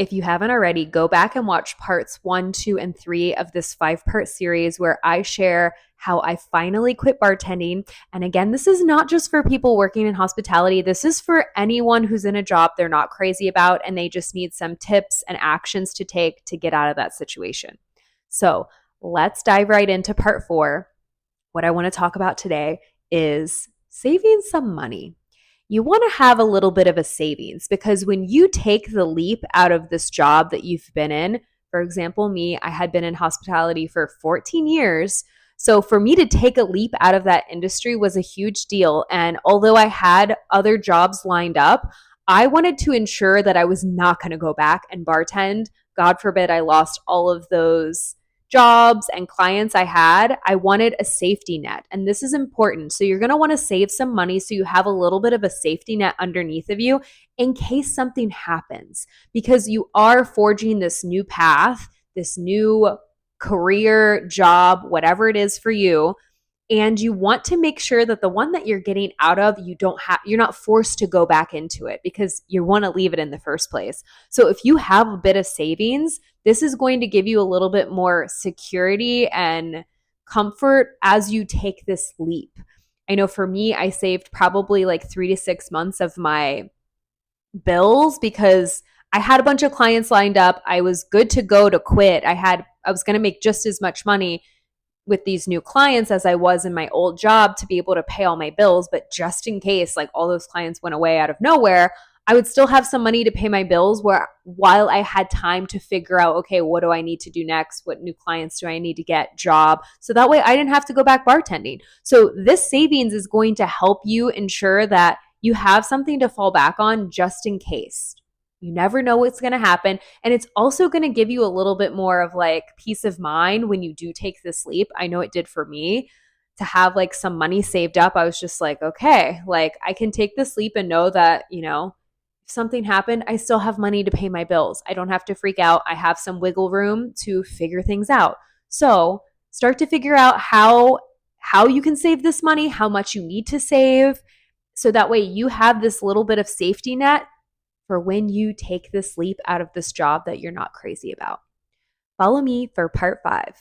If you haven't already, go back and watch parts 1, 2, and 3 of this 5-part series where I share how I finally quit bartending. And again, this is not just for people working in hospitality. This is for anyone who's in a job they're not crazy about and they just need some tips and actions to take to get out of that situation. So let's dive right into part 4. What I want to talk about today is saving some money. You want to have a little bit of a savings because when you take the leap out of this job that you've been in, for example, me, I had been in hospitality for 14 years. So for me to take a leap out of that industry was a huge deal. And although I had other jobs lined up, I wanted to ensure that I was not going to go back and bartend. God forbid I lost all of those jobs and clients I had. I wanted a safety net. And this is important. So you're going to want to save some money so you have a little bit of a safety net underneath of you in case something happens, because you are forging this new path, this new career, job, whatever it is for you. And you want to make sure that the one that you're getting out of, you're not forced to go back into it because you want to leave it in the first place. So if you have a bit of savings, this is going to give you a little bit more security and comfort as you take this leap. I know for me, I saved probably like 3 to 6 months of my bills because I had a bunch of clients lined up. I was good to go to quit. I was going to make just as much money with these new clients as I was in my old job to be able to pay all my bills. But just in case like all those clients went away out of nowhere, I would still have some money to pay my bills while I had time to figure out, okay, what do I need to do next? What new clients do I need to get? Job. So that way I didn't have to go back bartending. So this savings is going to help you ensure that you have something to fall back on just in case. You never know what's going to happen. And it's also going to give you a little bit more of like peace of mind when you do take this leap. I know it did for me to have like some money saved up. I was just like, okay, like I can take this leap and know that, if something happened, I still have money to pay my bills. I don't have to freak out. I have some wiggle room to figure things out. So start to figure out how you can save this money, how much you need to save. So that way you have this little bit of safety net for when you take this leap out of this job that you're not crazy about. Follow me for part 5.